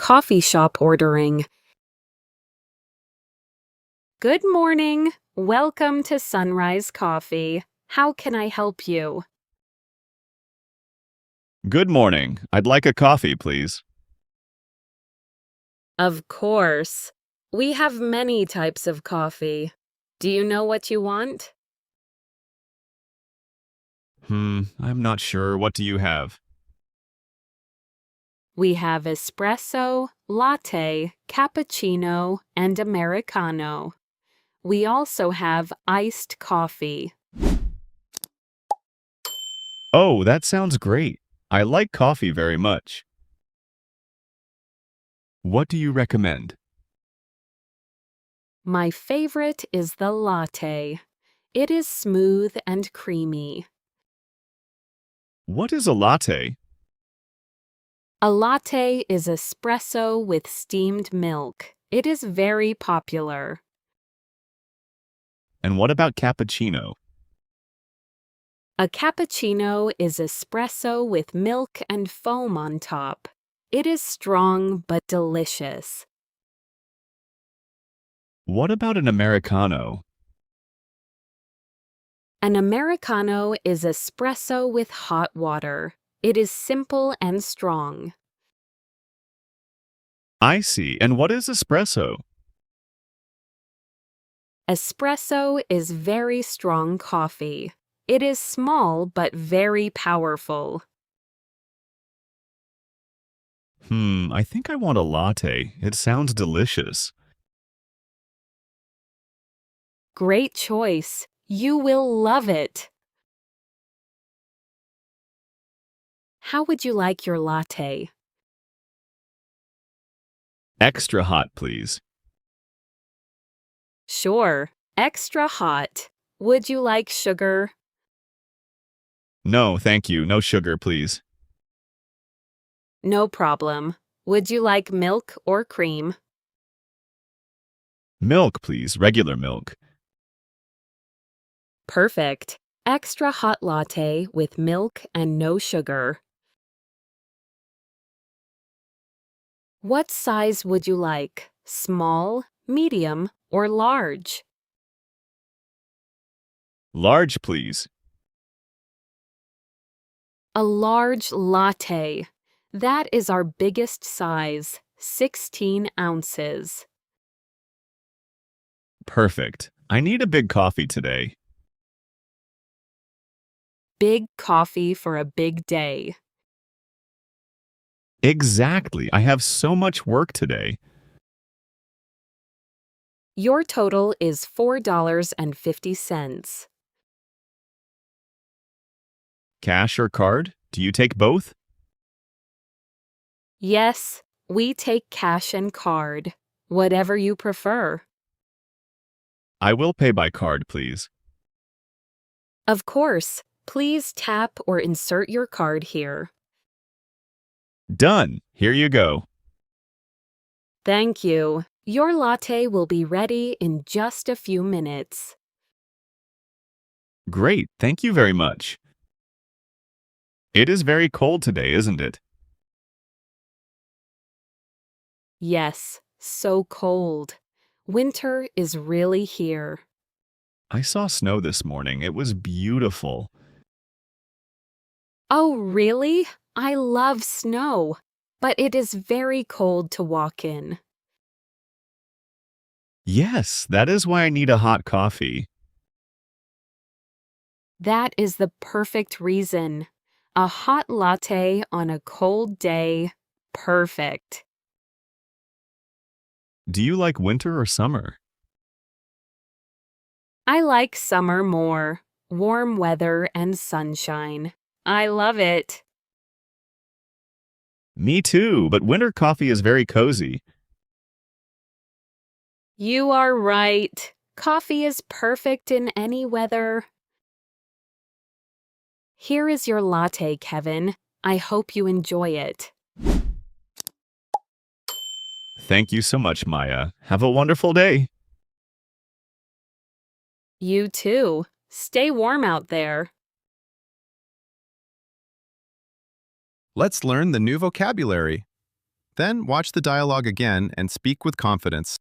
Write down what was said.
coffee shop ordering. Good morning. Welcome to Sunrise Coffee. How can I help you? Good morning. I'd like a coffee, please. Of course. We have many types of coffee. Do you know what you want? I'm not sure. What do you have? We have espresso, latte, cappuccino, and americano. We also have iced coffee. Oh, that sounds great. I like coffee very much. What do you recommend? My favorite is the latte. It is smooth and creamy. What is a latte? A latte is espresso with steamed milk. It is very popular. And what about cappuccino? A cappuccino is espresso with milk and foam on top. It is strong but delicious. What about an americano? An americano is espresso with hot water. It is simple and strong. I see. And what is espresso? Espresso is very strong coffee. It is small but very powerful. I think I want a latte. It sounds delicious. Great choice. You will love it. How would you like your latte? Extra hot, please. Sure, extra hot. Would you like sugar? No, thank you. No sugar, please. No problem. Would you like milk or cream? Milk, please. Regular milk. Perfect. Extra hot latte with milk and no sugar. What size would you like? Small, medium, or large? Large, please. A large latte. That is our biggest size, 16 ounces. Perfect. I need a big coffee today. Big coffee for a big day. Exactly. I have so much work today. Your total is $4.50. Cash or card? Do you take both? Yes, we take cash and card. Whatever you prefer. I will pay by card, please. Of course, please tap or insert your card here. Done. Here you go. Thank you. Your latte will be ready in just a few minutes. Great. Thank you very much. It is very cold today, isn't it? Yes, so cold. Winter is really here. I saw snow this morning. It was beautiful. Oh, really? I love snow, but it is very cold to walk in. Yes, that is why I need a hot coffee. That is the perfect reason. A hot latte on a cold day. Perfect. Do you like winter or summer? I like summer more. Warm weather and sunshine. I love it. Me too, but winter coffee is very cozy. You are right. Coffee is perfect in any weather. Here is your latte, Kevin. I hope you enjoy it. Thank you so much, Maya. Have a wonderful day. You too. Stay warm out there. Let's learn the new vocabulary. Then watch the dialogue again and speak with confidence.